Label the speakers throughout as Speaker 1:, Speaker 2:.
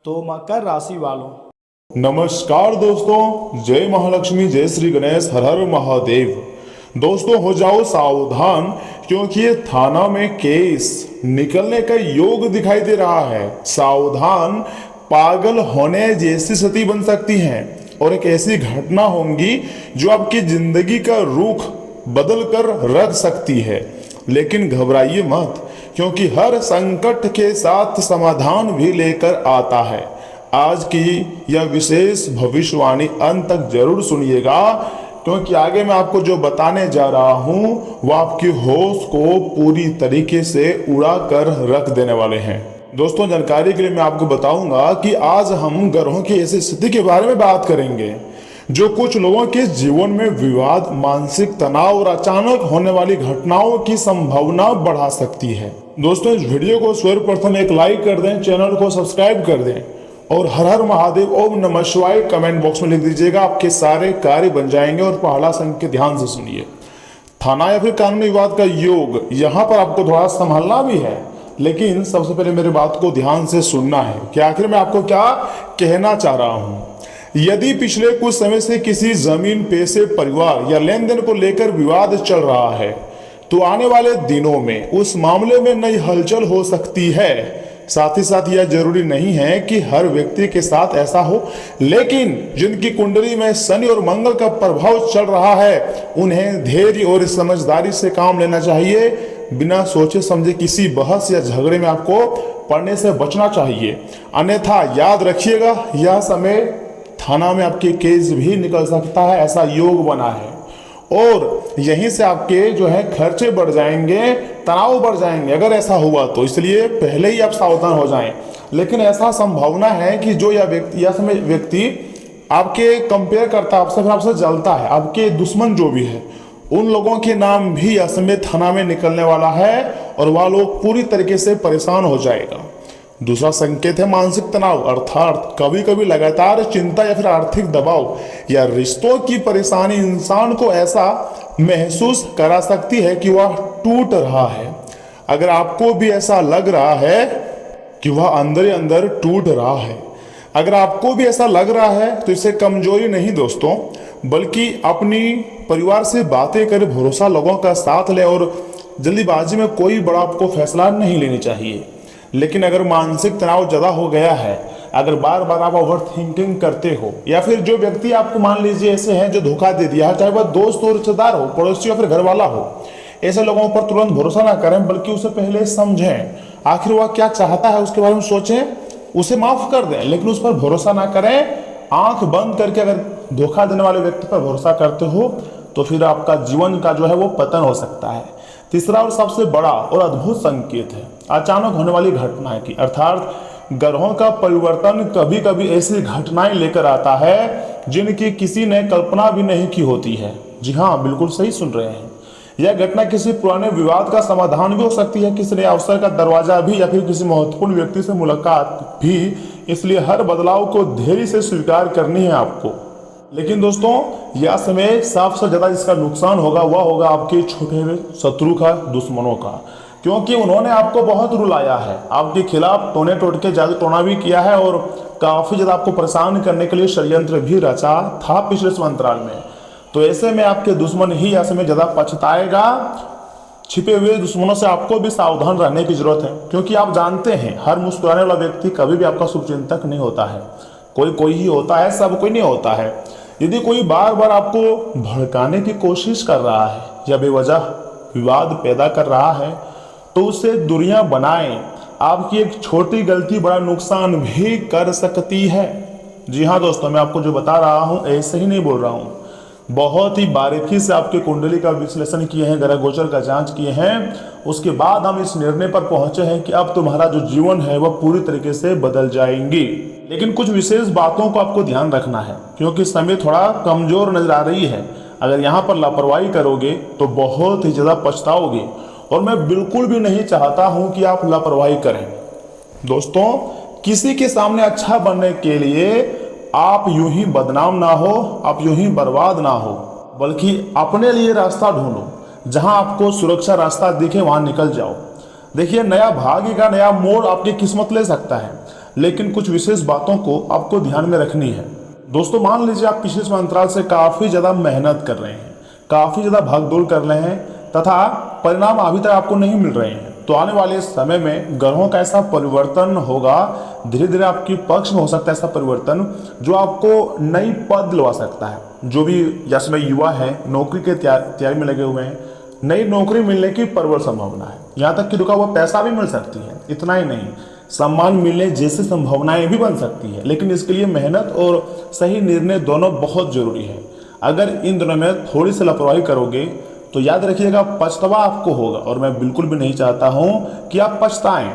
Speaker 1: तो मकर राशि वालों,
Speaker 2: नमस्कार दोस्तों, जय महालक्ष्मी, जय श्री गणेश, हर हर महादेव। दोस्तों हो जाओ सावधान, क्योंकि ये थाना में केस निकलने का योग दिखाई दे रहा है। सावधान, पागल होने जैसी स्थिति बन सकती है और एक ऐसी घटना होंगी जो आपकी जिंदगी का रुख बदल कर रख सकती है। लेकिन घबराइए मत, क्योंकि हर संकट के साथ समाधान भी लेकर आता है। आज की यह विशेष भविष्यवाणी अंत तक जरूर सुनिएगा, क्योंकि आगे मैं आपको जो बताने जा रहा हूं वह आपकी होश को पूरी तरीके से उड़ा कर रख देने वाले हैं। दोस्तों, जानकारी के लिए मैं आपको बताऊंगा कि आज हम ग्रहों की ऐसी स्थिति के बारे में बात करेंगे जो कुछ लोगों के जीवन में विवाद, मानसिक तनाव और अचानक होने वाली घटनाओं की संभावना बढ़ा सकती है। दोस्तों, इस वीडियो को सर्वप्रथम एक लाइक कर दें, चैनल को सब्सक्राइब कर दें और हर हर महादेव ओम नमः शिवाय कमेंट बॉक्स में लिख दीजिएगा। आपके सारे कार्य बन जाएंगे। और पहला संकेत ध्यान से सुनिए। थाना या फिर कानूनी विवाद का योग, यहाँ पर आपको थोड़ा संभालना भी है, लेकिन सबसे पहले मेरी बात को ध्यान से सुनना है कि आखिर मैं आपको क्या कहना चाह रहा हूँ। यदि पिछले कुछ समय से किसी जमीन, पैसे, परिवार या लेन देन को लेकर विवाद चल रहा है, तो आने वाले दिनों में उस मामले में नई हलचल हो सकती है। साथ ही साथ यह जरूरी नहीं है कि हर व्यक्ति के साथ ऐसा हो, लेकिन जिनकी कुंडली में शनि और मंगल का प्रभाव चल रहा है उन्हें धैर्य और समझदारी से काम लेना चाहिए। बिना सोचे समझे किसी बहस या झगड़े में आपको पड़ने से बचना चाहिए, अन्यथा याद रखिएगा यह समय थाना में आपके केस भी निकल सकता है। ऐसा योग बना है और यहीं से आपके जो है खर्चे बढ़ जाएंगे, तनाव बढ़ जाएंगे अगर ऐसा हुआ तो। इसलिए पहले ही आप सावधान हो जाएं। लेकिन ऐसा संभावना है कि जो यह व्यक्ति आपके कंपेयर करता है आपसे, फिर आपसे जलता है, आपके दुश्मन जो भी है, उन लोगों के नाम भी असमय थाना में निकलने वाला है और वह लोग पूरी तरीके से परेशान हो जाएगा। दूसरा संकेत है मानसिक तनाव, अर्थात कभी कभी लगातार चिंता या फिर आर्थिक दबाव या रिश्तों की परेशानी इंसान को ऐसा महसूस करा सकती है कि वह टूट रहा है। अगर आपको भी ऐसा लग रहा है कि वह अंदर ही अंदर टूट रहा है, अगर आपको भी ऐसा लग रहा है तो इसे कमजोरी नहीं दोस्तों, बल्कि अपनी परिवार से बातें कर भरोसा लोगों का साथ ले और जल्दीबाजी में कोई बड़ा आपको फैसला नहीं लेनी चाहिए। लेकिन अगर मानसिक तनाव ज़्यादा हो गया है, अगर बार बार आप ओवर थिंकिंग करते हो, या फिर जो व्यक्ति आपको मान लीजिए ऐसे हैं जो धोखा दे दिया है, चाहे वह दोस्त हो, रिश्तेदार हो, पड़ोसी हो, फिर घर वाला हो, ऐसे लोगों पर तुरंत भरोसा ना करें, बल्कि उसे पहले समझें, आखिर वह क्या चाहता है उसके बारे में सोचें, उसे माफ कर दें, लेकिन उस पर भरोसा ना करें। आंख बंद करके अगर धोखा देने वाले व्यक्ति पर भरोसा करते हो तो फिर आपका जीवन का जो है वो पतन हो सकता है। तीसरा और सबसे बड़ा और अद्भुत संकेत है अचानक होने वाली घटनाएं की, अर्थात ग्रहों का परिवर्तन कभी कभी ऐसी घटनाएं लेकर आता है जिनकी किसी ने कल्पना भी नहीं की होती है। जी हाँ, बिल्कुल सही सुन रहे हैं। यह घटना किसी पुराने विवाद का समाधान भी हो सकती है, किसी नए अवसर का दरवाजा भी, या फिर किसी महत्वपूर्ण व्यक्ति से मुलाकात भी। इसलिए हर बदलाव को धैर्य से स्वीकार करनी है आपको। लेकिन दोस्तों, यह समय सबसे ज्यादा जिसका नुकसान होगा वह होगा आपके छोटे शत्रु का, दुश्मनों का, क्योंकि उन्होंने आपको बहुत रुलाया है, आपके खिलाफ टोने टोटके जादू टोना भी किया है और काफी ज्यादा आपको परेशान करने के लिए षड्यंत्र भी रचा था पिछले संवत्सर में। तो ऐसे में आपके दुश्मन ही ऐसे में ज्यादा पछताएगा। छिपे हुए दुश्मनों से आपको भी सावधान रहने की जरूरत है, क्योंकि आप जानते हैं हर मुस्कुराने वाला व्यक्ति कभी भी आपका शुभचिंतक नहीं होता है। कोई ही होता है, सब कोई नहीं होता है। यदि कोई बार बार आपको भड़काने की कोशिश कर रहा है या बेवजह विवाद पैदा कर रहा है तो उससे दूरियां बनाएं। आपकी एक छोटी गलती बड़ा नुकसान भी कर सकती है। जी हाँ दोस्तों, मैं आपको जो बता रहा हूँ ऐसे ही नहीं बोल रहा हूँ, बहुत ही बारीकी से आपके कुंडली का विश्लेषण किए हैं, ग्रह गोचर का जांच किए हैं, उसके बाद हम इस निर्णय पर पहुंचे हैं कि अब तुम्हारा जो जीवन है वह पूरी तरीके से बदल जाएंगी। लेकिन कुछ विशेष बातों को आपको ध्यान रखना है, क्योंकि समय थोड़ा कमजोर नजर आ रही है। अगर यहाँ पर लापरवाही करोगे तो बहुत ही ज्यादा पछताओगे, और मैं बिल्कुल भी नहीं चाहता हूं कि आप लापरवाही करें। दोस्तों, किसी के सामने अच्छा बनने के लिए आप यूं ही बदनाम ना हो, आप यूं ही बर्बाद ना हो, बल्कि अपने लिए रास्ता ढूंढो। जहां आपको सुरक्षा रास्ता दिखे वहां निकल जाओ। देखिए, नया भाग्य का नया मोड़ आपकी किस्मत ले सकता है। लेकिन कुछ विशेष बातों को आपको ध्यान में रखनी है। दोस्तों मान लीजिए आप पिछले समय अंतराल से काफ़ी ज़्यादा मेहनत कर रहे हैं, काफ़ी ज़्यादा भागदौड़ कर रहे हैं तथा परिणाम अभी तक आपको नहीं मिल रहे हैं, तो आने वाले समय में ग्रहों का ऐसा परिवर्तन होगा, धीरे धीरे आपके पक्ष में हो सकता है ऐसा परिवर्तन जो आपको नई पद दिलवा सकता है। जो भी या समय युवा है, नौकरी के तैयारी में लगे हुए हैं, नई नौकरी मिलने की प्रबल संभावना है। यहाँ तक कि रुका हुआ पैसा भी मिल सकती है। इतना ही नहीं, सम्मान मिलने जैसी संभावनाएं भी बन सकती है, लेकिन इसके लिए मेहनत और सही निर्णय दोनों बहुत जरूरी है। अगर इन दोनों में थोड़ी सी लापरवाही करोगे तो याद रखिएगा पछतावा आपको होगा, और मैं बिल्कुल भी नहीं चाहता हूं कि आप पछताएं,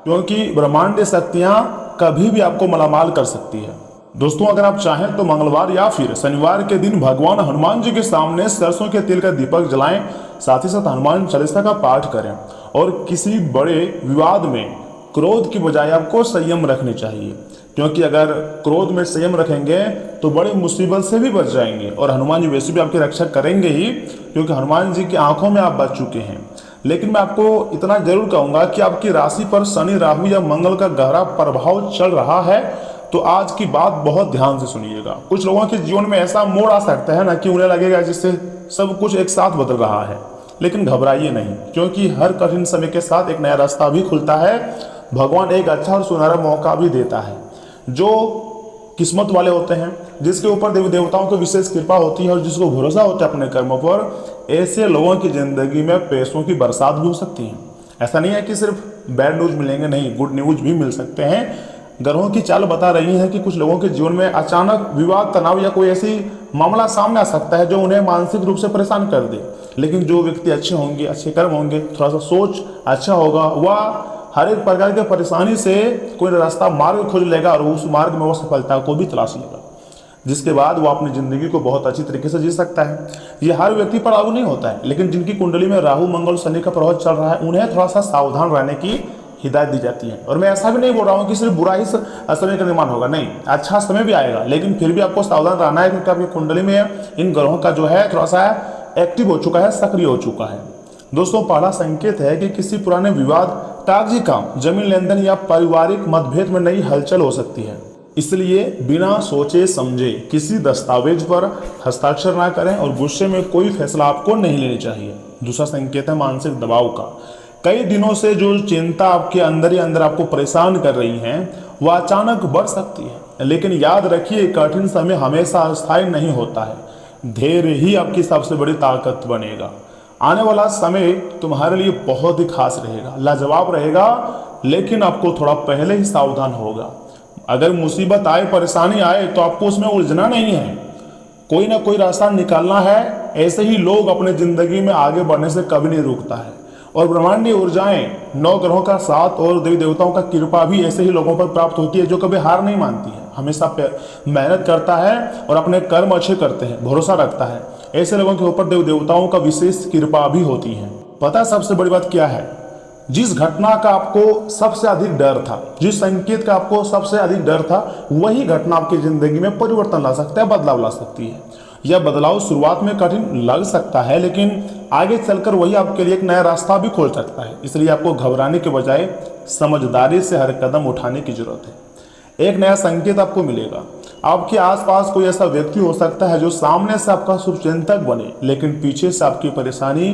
Speaker 2: क्योंकि ब्रह्मांडीय शक्तियां कभी भी आपको मालामाल कर सकती है। दोस्तों अगर आप चाहें तो मंगलवार या फिर शनिवार के दिन भगवान हनुमान जी के सामने सरसों के तेल का दीपक जलाएं, साथ ही साथ हनुमान चालीसा का पाठ करें, और किसी बड़े विवाद में क्रोध की बजाय आपको संयम रखनी चाहिए, क्योंकि अगर क्रोध में संयम रखेंगे तो बड़ी मुसीबत से भी बच जाएंगे, और हनुमान जी वैसे भी आपकी रक्षा करेंगे ही, क्योंकि हनुमान जी की आंखों में आप बच चुके हैं। लेकिन मैं आपको इतना जरूर कहूंगा कि आपकी राशि पर शनि, राहु या मंगल का गहरा प्रभाव चल रहा है, तो आज की बात बहुत ध्यान से सुनिएगा। कुछ लोगों के जीवन में ऐसा मोड़ आ सकता है ना कि उन्हें लगेगा जिससे सब कुछ एक साथ बदल रहा है, लेकिन घबराइए नहीं, क्योंकि हर कठिन समय के साथ एक नया रास्ता भी खुलता है। भगवान एक अच्छा और सुनहरा मौका भी देता है। जो किस्मत वाले होते हैं, जिसके ऊपर देवी देवताओं की विशेष कृपा होती है और जिसको भरोसा होता है अपने कर्मों पर, ऐसे लोगों की जिंदगी में पैसों की बरसात भी हो सकती है। ऐसा नहीं है कि सिर्फ बैड न्यूज मिलेंगे, नहीं, गुड न्यूज भी मिल सकते हैं। ग्रहों की चाल बता रही है कि कुछ लोगों के जीवन में अचानक विवाद, तनाव या कोई ऐसी मामला सामने आ सकता है जो उन्हें मानसिक रूप से परेशान कर दे। लेकिन जो व्यक्ति अच्छे होंगे, अच्छे कर्म होंगे, थोड़ा सा सोच अच्छा होगा, वह हर एक प्रकार के परेशानी से कोई रास्ता, मार्ग खोज लेगा और उस मार्ग में वो सफलता को भी तलाश लेगा, जिसके बाद वो अपनी जिंदगी को बहुत अच्छी तरीके से जी सकता है। ये हर व्यक्ति पर लागू नहीं होता है, लेकिन जिनकी कुंडली में राहु, मंगल, शनि का प्रभाव चल रहा है, उन्हें थोड़ा सा सावधान रहने की हिदायत दी जाती है। और मैं ऐसा भी नहीं बोल रहा हूँ कि सिर्फ बुरा ही समय का निर्माण होगा, नहीं, अच्छा समय भी आएगा, लेकिन फिर भी आपको सावधान रहना है, क्योंकि आपकी कुंडली में इन ग्रहों का जो है थोड़ा सा एक्टिव हो चुका है, सक्रिय हो चुका है। दोस्तों पहला संकेत है कि किसी पुराने विवाद, कागजी काम, जमीन लेन देन या पारिवारिक मतभेद में नई हलचल हो सकती है। इसलिए बिना सोचे समझे किसी दस्तावेज पर हस्ताक्षर ना करें और गुस्से में कोई फैसला आपको नहीं लेनी चाहिए। दूसरा संकेत है मानसिक दबाव का। कई दिनों से जो चिंता आपके अंदर ही अंदर आपको परेशान कर रही है, वह अचानक बढ़ सकती है। लेकिन याद रखिए कठिन समय हमेशा अस्थायी नहीं होता है। धैर्य ही आपकी सबसे बड़ी ताकत बनेगा। आने वाला समय तुम्हारे लिए बहुत ही खास रहेगा, लाजवाब रहेगा, लेकिन आपको थोड़ा पहले ही सावधान होगा। अगर मुसीबत आए, परेशानी आए, तो आपको उसमें उलझना नहीं है, कोई ना कोई रास्ता निकालना है। ऐसे ही लोग अपने जिंदगी में आगे बढ़ने से कभी नहीं रुकता है। और ब्रह्मांडीय ऊर्जाएं, 9 ग्रहों का साथ और देवी देवताओं का कृपा भी ऐसे ही लोगों पर प्राप्त होती है जो कभी हार नहीं मानती है, हमेशा मेहनत करता है और अपने कर्म अच्छे करते हैं, भरोसा रखता है। ऐसे लोगों के ऊपर देवी देवताओं का विशेष कृपा भी होती है। पता है सबसे बड़ी बात क्या है? जिस घटना का आपको सबसे अधिक डर था, जिस संकेत का आपको सबसे अधिक डर था, वही घटना आपकी जिंदगी में परिवर्तन ला सकता है, बदलाव ला सकती है। यह बदलाव शुरुआत में कठिन लग सकता है, लेकिन आगे चलकर वही आपके लिए एक नया रास्ता भी खोल सकता है। इसलिए आपको घबराने के बजाय समझदारी से हर कदम उठाने की जरूरत है। एक नया संकेत आपको मिलेगा। आपके आसपास कोई ऐसा व्यक्ति हो सकता है जो सामने से आपका शुभचिंतक बने, लेकिन पीछे से आपकी परेशानी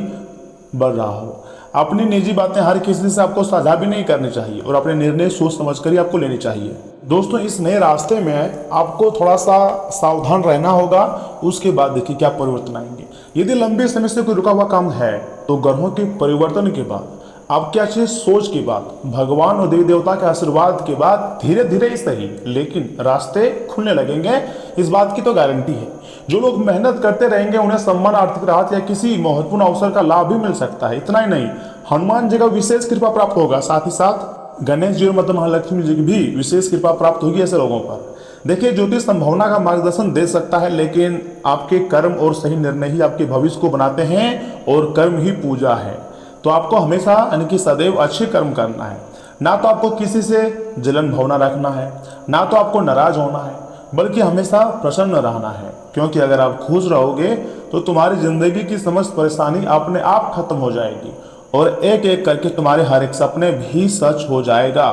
Speaker 2: बढ़ रहा हो। अपनी निजी बातें हर किसी से आपको साझा भी नहीं करनी चाहिए और अपने निर्णय सोच समझ कर ही आपको लेने चाहिए। दोस्तों इस नए रास्ते में आपको थोड़ा सा सावधान रहना होगा। उसके बाद देखिए क्या परिवर्तन आएंगे। यदि लंबे समय से कोई रुका हुआ काम है, तो ग्रहों के परिवर्तन के बाद, आपकी अच्छी सोच के बाद, भगवान और देवी देवता के आशीर्वाद के बाद धीरे धीरे ही सही, लेकिन रास्ते खुलने लगेंगे। इस बात की तो गारंटी है। जो लोग मेहनत करते रहेंगे उन्हें सम्मान, आर्थिक राहत या किसी महत्वपूर्ण अवसर का लाभ भी मिल सकता है। इतना ही नहीं, हनुमान जी का विशेष कृपा प्राप्त होगा, साथ ही साथ गणेश जी और माता महालक्ष्मी जी की भी विशेष कृपा प्राप्त होगी ऐसे लोगों पर। देखिए ज्योतिष संभावना का मार्गदर्शन दे सकता है, लेकिन आपके कर्म और सही निर्णय ही आपके भविष्य को बनाते हैं, और कर्म ही पूजा है। तो आपको हमेशा यानी कि सदैव अच्छे कर्म करना है। ना तो आपको किसी से जलन भावना रखना है, ना तो आपको नाराज होना है, बल्कि हमेशा प्रसन्न रहना है। क्योंकि अगर आप खुश रहोगे तो तुम्हारी जिंदगी की समस्त परेशानी अपने आप खत्म हो जाएगी और एक एक करके तुम्हारे हर एक सपने भी सच हो जाएगा।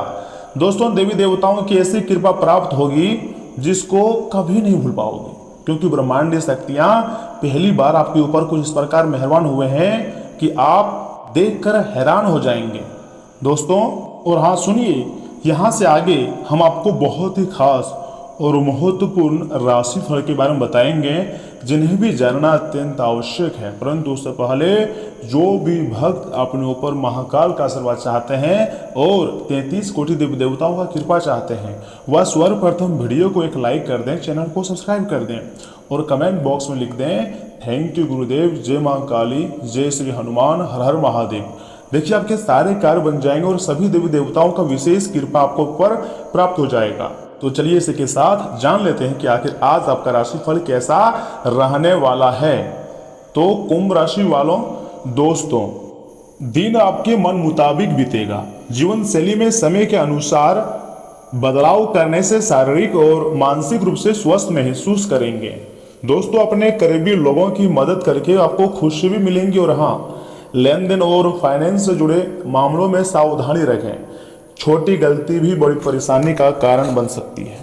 Speaker 2: दोस्तों देवी देवताओं की ऐसी कृपा प्राप्त होगी जिसको कभी नहीं भूल पाओगे, क्योंकि ब्रह्मांडीय शक्तियां पहली बार आपके ऊपर कुछ इस प्रकार मेहरबान हुए हैं कि आप देखकर हैरान हो जाएंगे दोस्तों। और हाँ सुनिए, यहाँ से आगे हम आपको बहुत ही खास और महत्वपूर्ण राशि फल के बारे में बताएंगे जिन्हें भी जानना अत्यंत आवश्यक है। परंतु उससे पहले जो भी भक्त अपने ऊपर महाकाल का आशीर्वाद चाहते हैं और 33 कोटि देवी देवताओं का कृपा चाहते हैं, वह सर्वप्रथम वीडियो को एक लाइक कर दें, चैनल को सब्सक्राइब कर दें और कमेंट बॉक्स में लिख दें थैंक यू गुरुदेव, जय मां काली, जय श्री हनुमान, हर हर महादेव। देखिए आपके सारे कार्य बन जाएंगे और सभी देवी देवताओं का विशेष कृपा आपको ऊपर प्राप्त हो जाएगा। तो चलिए इसी के साथ जान लेते हैं कि आखिर आज आपका राशिफल कैसा रहने वाला है। तो कुंभ राशि वालों, दोस्तों दिन आपके मन मुताबिक बीतेगा। जीवन शैली में समय के अनुसार बदलाव करने से शारीरिक और मानसिक रूप से स्वस्थ महसूस करेंगे। दोस्तों अपने करीबी लोगों की मदद करके आपको खुशी भी मिलेंगी। और हाँ, लेन देन और फाइनेंस से जुड़े मामलों में सावधानी रखें, छोटी गलती भी बड़ी परेशानी का कारण बन सकती है।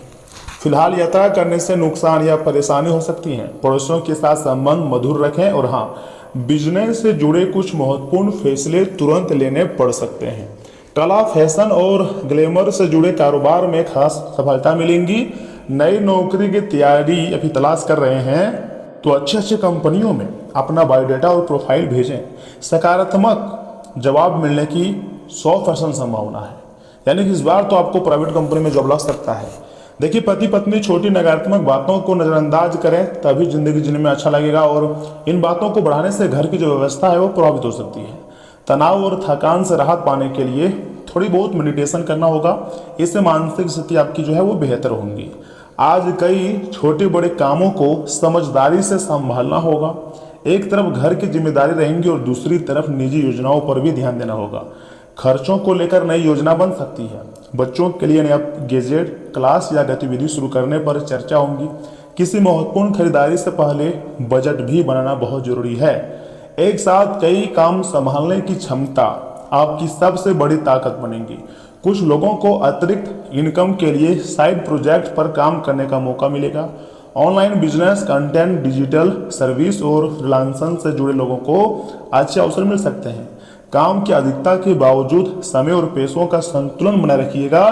Speaker 2: फिलहाल यात्रा करने से नुकसान या परेशानी हो सकती है। पड़ोसियों के साथ संबंध मधुर रखें। और हाँ, बिजनेस से जुड़े कुछ महत्वपूर्ण फैसले तुरंत लेने पड़ सकते हैं। कला, फैशन और ग्लैमर से जुड़े कारोबार में खास सफलता मिलेंगी। नई नौकरी की तैयारी अभी तलाश कर रहे हैं तो अच्छे कंपनियों में अपना बायोडाटा और प्रोफाइल भेजें। सकारात्मक जवाब मिलने की 100% संभावना है, यानी कि इस बार तो आपको प्राइवेट कंपनी में जॉब लग सकता है। देखिए पति पत्नी छोटी नकारात्मक बातों को नजरअंदाज करें, तभी जिंदगी जीने में अच्छा लगेगा। और इन बातों को बढ़ाने से घर की जो व्यवस्था है वो प्रभावित हो सकती है। तनाव और थकान से राहत पाने के लिए थोड़ी बहुत मेडिटेशन करना होगा, इससे मानसिक स्थिति आपकी जो है वो बेहतर होंगी। आज कई छोटे बड़े कामों को समझदारी से संभालना होगा। एक तरफ घर की जिम्मेदारी रहेंगी और दूसरी तरफ निजी योजनाओं पर भी ध्यान देना होगा। खर्चों को लेकर नई योजना बन सकती है। बच्चों के लिए नया गैजेट, क्लास या गतिविधि शुरू करने पर चर्चा होगी। किसी महत्वपूर्ण खरीदारी से पहले बजट भी बनाना बहुत जरूरी है। एक साथ कई काम संभालने की क्षमता आपकी सबसे बड़ी ताकत बनेगी। कुछ लोगों को अतिरिक्त इनकम के लिए साइड प्रोजेक्ट पर काम करने का मौका मिलेगा। Online business, content, digital service और फ्रीलांसिंग से जुड़े लोगों को अच्छे अवसर मिल सकते हैं। काम की अधिकता के बावजूद समय और पैसों का संतुलन बनाए रखिएगा।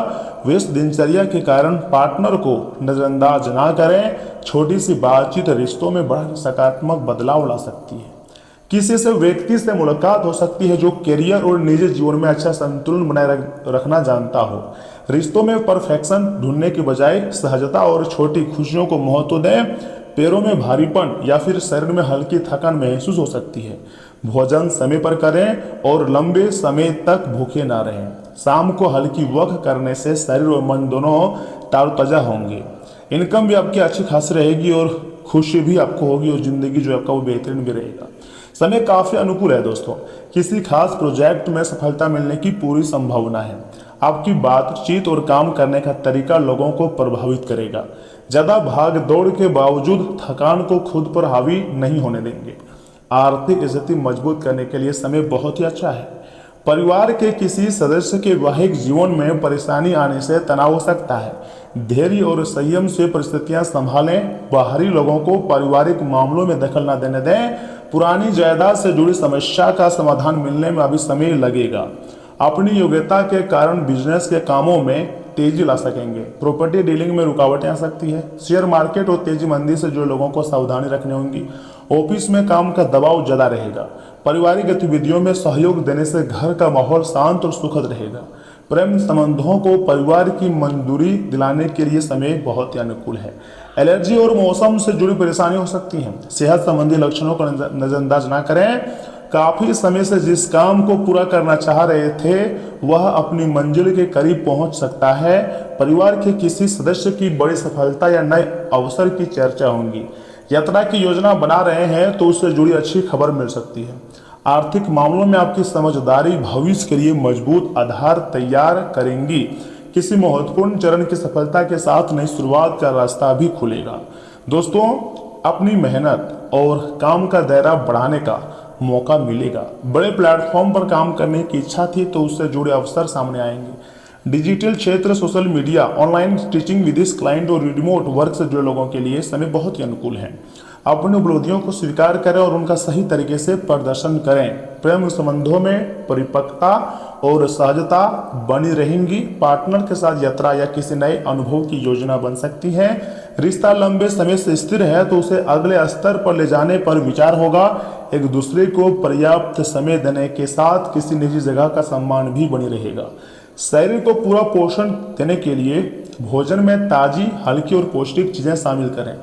Speaker 2: व्यस्त दिनचर्या के कारण पार्टनर को नजरअंदाज ना करें। छोटी सी बातचीत रिश्तों में बड़ा सकारात्मक बदलाव ला सकती है। किसी से व्यक्ति से मुलाकात हो सकती है जो करियर और निजी जीवन में अच्छा संतुलन बनाए रखना जानता हो। रिश्तों में परफेक्शन ढूंढने के बजाय सहजता और छोटी खुशियों को महत्व दें। पैरों में भारीपन या फिर शरीर में हल्की थकान महसूस हो सकती है। भोजन समय पर करें और लंबे समय तक भूखे ना रहें। शाम को हल्की वॉक करने से शरीर और मन दोनों तरोताजा होंगे। इनकम भी आपकी अच्छी खासी रहेगी और खुशी भी आपको होगी और जिंदगी जो आपका वो बेहतरीन भी रहेगा। समय काफी अनुकूल है दोस्तों। किसी खास प्रोजेक्ट में सफलता मिलने की पूरी संभावना है। आपकी बातचीत और काम करने का तरीका लोगों को प्रभावित करेगा। ज्यादा भाग दौड़ के बावजूद थकान को खुद पर हावी नहीं होने देंगे। आर्थिक स्थिति मजबूत करने के लिए समय बहुत ही अच्छा है। परिवार के किसी सदस्य के वैवाहिक जीवन में परेशानी आने से तनाव हो सकता है। धैर्य और संयम से परिस्थितियां संभालें। बाहरी लोगों को पारिवारिक मामलों में दखल न देने दें। पुरानी जायदाद से जुड़ी समस्या का समाधान मिलने में अभी समय लगेगा। अपनी योग्यता के कारण बिजनेस के कामों में तेजी ला सकेंगे। प्रॉपर्टी डीलिंग में रुकावटें आ सकती है। शेयर मार्केट और तेजी मंदी से जुड़े लोगों को सावधानी रखनी होगी। ऑफिस में काम का दबाव ज्यादा रहेगा। पारिवारिक गतिविधियों में सहयोग देने से घर का माहौल शांत और सुखद रहेगा। प्रेम संबंधों को परिवार की मंजूरी दिलाने के लिए समय बहुत ही अनुकूल है। एलर्जी और मौसम से जुड़ी परेशानी हो सकती है। सेहत संबंधी लक्षणों को नजरअंदाज ना करें। काफी समय से जिस काम को पूरा करना चाह रहे थे वह अपनी मंजिल के करीब पहुंच सकता है। परिवार के किसी सदस्य की बड़ी सफलता या नए अवसर की चर्चा होगी। यात्रा की योजना बना रहे हैं तो उससे जुड़ी अच्छी खबर मिल सकती है। आर्थिक मामलों में आपकी समझदारी भविष्य के लिए मजबूत आधार तैयार करेंगी। किसी महत्वपूर्ण चरण की सफलता के साथ नई शुरुआत का रास्ता भी खुलेगा। दोस्तों अपनी मेहनत और काम का दायरा बढ़ाने का मौका मिलेगा। बड़े प्लेटफॉर्म पर काम करने की इच्छा थी तो उससे जुड़े अवसर सामने आएंगे। डिजिटल क्षेत्र, सोशल मीडिया, ऑनलाइन टीचिंग, विदेश क्लाइंट और रिमोट वर्क से जुड़े लोगों के लिए समय बहुत ही अनुकूल है। अपनी उपलब्धियों को स्वीकार करें और उनका सही तरीके से प्रदर्शन करें। प्रेम संबंधों में परिपक्वता और सहजता बनी रहेंगी। पार्टनर के साथ यात्रा या किसी नए अनुभव की योजना बन सकती है। रिश्ता लंबे समय से स्थिर है तो उसे अगले स्तर पर ले जाने पर विचार होगा। एक दूसरे को पर्याप्त समय देने के साथ किसी निजी जगह का सम्मान भी बनी रहेगा। शरीर को पूरा पोषण देने के लिए भोजन में ताजी, हल्की और पौष्टिक चीजें शामिल करें।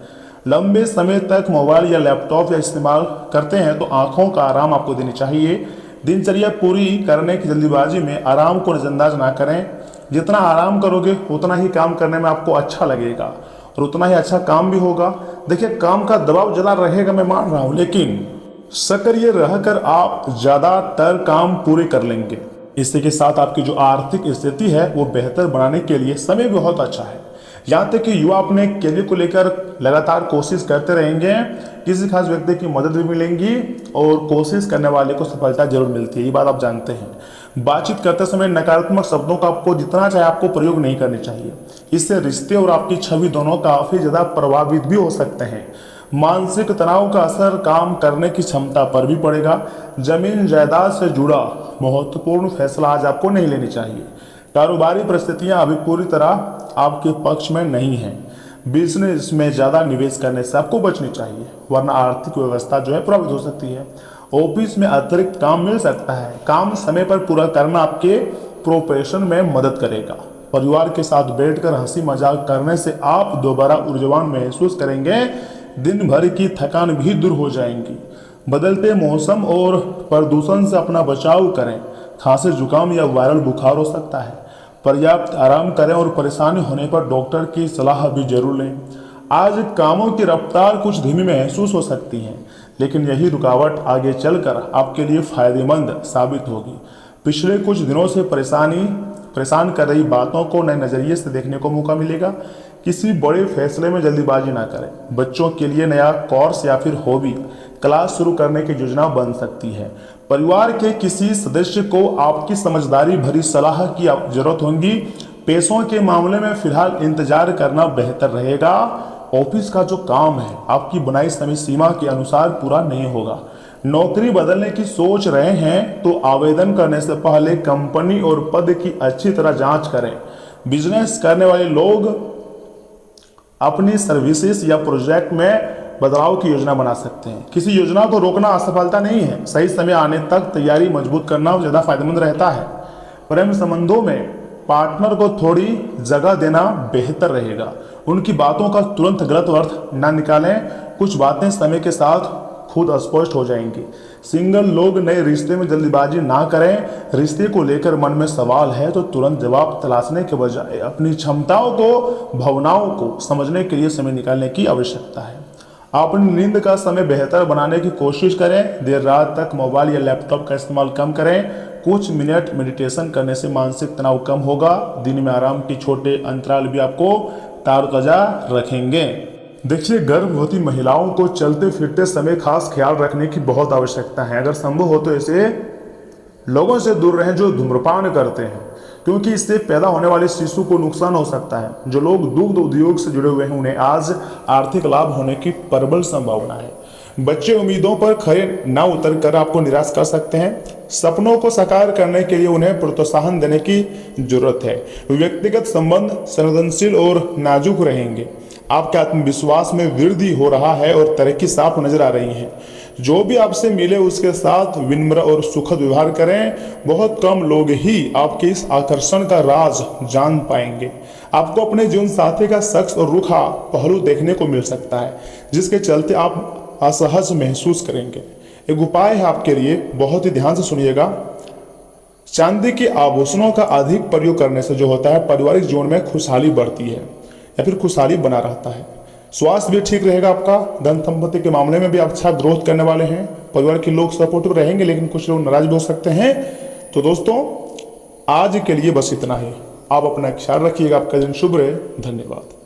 Speaker 2: लंबे समय तक मोबाइल या लैपटॉप या इस्तेमाल करते हैं तो आंखों का आराम आपको देनी चाहिए। दिनचर्या पूरी करने की जल्दीबाजी में आराम को नजरअंदाज ना करें। जितना आराम करोगे उतना ही काम करने में आपको अच्छा लगेगा और उतना ही अच्छा काम भी होगा। देखिए, काम का दबाव ज़्यादा रहेगा, मैं मान रहा हूँ, लेकिन सक्रिय रहकर आप ज़्यादातर काम पूरे कर लेंगे। इसी के साथ आपकी जो आर्थिक स्थिति है वो बेहतर बनाने के लिए समय बहुत अच्छा है। यहाँ तक कि युवा अपने करियर को लेकर लगातार कोशिश करते रहेंगे। किसी खास व्यक्ति की मदद भी मिलेंगी और कोशिश करने वाले को सफलता जरूर मिलती है, ये बात आप जानते हैं। बातचीत करते समय नकारात्मक शब्दों का आपको जितना चाहे आपको प्रयोग नहीं करने चाहिए। इससे रिश्ते और आपकी छवि दोनों काफी ज्यादा प्रभावित भी हो सकते हैं। मानसिक तनाव का असर काम करने की क्षमता पर भी पड़ेगा। जमीन जायदाद से जुड़ा महत्वपूर्ण फैसला आज आपको नहीं लेनी चाहिए। कारोबारी परिस्थितियां अभी पूरी तरह आपके पक्ष में नहीं है। बिजनेस में ज्यादा निवेश करने से आपको बचनी चाहिए, वरना आर्थिक व्यवस्था जो है प्रभावित हो सकती है। ऑफिस में अतिरिक्त काम मिल सकता है। काम समय पर पूरा करना आपके प्रोफेशन में मदद करेगा। परिवार के साथ बैठकर हंसी मजाक करने से आप दोबारा ऊर्जावान महसूस करेंगे। दिन भर की थकान भी दूर हो जाएंगी। बदलते मौसम और प्रदूषण से अपना बचाव करें। खांसी, जुकाम या वायरल बुखार हो सकता है। पर्याप्त आराम करें और परेशानी होने पर डॉक्टर की सलाह भी जरूर लें। आज कामों की रफ्तार कुछ धीमी महसूस हो सकती है, लेकिन यही रुकावट आगे चलकर आपके लिए फायदेमंद साबित होगी। पिछले कुछ दिनों से परेशान कर रही बातों को नए नजरिए से देखने को मौका मिलेगा। किसी बड़े फैसले में जल्दीबाजी ना करें। बच्चों के लिए नया कोर्स या फिर हॉबी क्लास शुरू करने की योजना बन सकती है। परिवार के किसी सदस्य को आपकी समझदारी भरी सलाह की जरूरत होगी। पैसों के मामले में फिलहाल इंतजार करना बेहतर रहेगा। ऑफिस का जो काम है आपकी बनाई समय सीमा के अनुसार पूरा नहीं होगा। नौकरी बदलने की सोच रहे हैं तो आवेदन करने से पहले कंपनी और पद की अच्छी तरह जांच करें। बिजनेस करने वाले लोग अपनी सर्विसेज या प्रोजेक्ट में बदलाव की योजना बना सकते हैं। किसी योजना को रोकना असफलता नहीं है। सही समय आने तक तैयारी मजबूत करना ज्यादा फायदेमंद रहता है। प्रेम संबंधों में पार्टनर को थोड़ी जगह देना बेहतर रहेगा। उनकी बातों का तुरंत गलत अर्थ ना निकालें। कुछ बातें समय के साथ खुद स्पष्ट हो जाएंगी। सिंगल लोग नए रिश्ते में जल्दीबाजी ना करें। रिश्ते को लेकर मन में सवाल है तो तुरंत जवाब तलाशने के बजाय अपनी क्षमताओं को, भावनाओं को समझने के लिए समय निकालने की आवश्यकता है। अपनी नींद का समय बेहतर बनाने की कोशिश करें। देर रात तक मोबाइल या लैपटॉप का इस्तेमाल कम करें। कुछ मिनट मेडिटेशन करने से मानसिक तनाव कम होगा। दिन में आराम के छोटे अंतराल भी आपको ताज़ा रखेंगे। देखिए, गर्भवती महिलाओं को चलते फिरते समय खास ख्याल रखने की बहुत आवश्यकता है। अगर संभव हो तो ऐसे लोगों से दूर रहें जो धूम्रपान करते हैं, क्योंकि इससे पैदा होने वाले शिशु को नुकसान हो सकता है। जो लोग दुग्ध उद्योग से जुड़े हुए हैं उन्हें आज आर्थिक लाभ होने की प्रबल संभावना है। बच्चे उम्मीदों पर खरे ना उतर कर आपको निराश कर सकते हैं। सपनों को साकार करने के लिए उन्हें प्रोत्साहन देने की जरूरत है। व्यक्तिगत संबंध संवेदनशील और नाजुक रहेंगे। आपके आत्मविश्वास में वृद्धि हो रहा है और तरक्की साफ नजर आ रही है। जो भी आपसे मिले उसके साथ विनम्र और सुखद व्यवहार करें। बहुत कम लोग ही आपके इस आकर्षण का राज जान पाएंगे। आपको अपने जीवन साथी का शख्स और रूखा पहलू देखने को मिल सकता है, जिसके चलते आप असहज महसूस करेंगे। एक उपाय है आपके लिए, बहुत ही ध्यान से सुनिएगा। चांदी के आभूषणों का अधिक प्रयोग करने से जो होता है, पारिवारिक जीवन में खुशहाली बढ़ती है या फिर खुशहाली बना रहता है। स्वास्थ्य भी ठीक रहेगा आपका। धन संपत्ति के मामले में भी आप अच्छा ग्रोथ करने वाले हैं। परिवार के लोग सपोर्टिव रहेंगे, लेकिन कुछ लोग नाराज भी हो सकते हैं। तो दोस्तों, आज के लिए बस इतना ही। आप अपना ख्याल रखिएगा। आपका दिन शुभ रहे। धन्यवाद।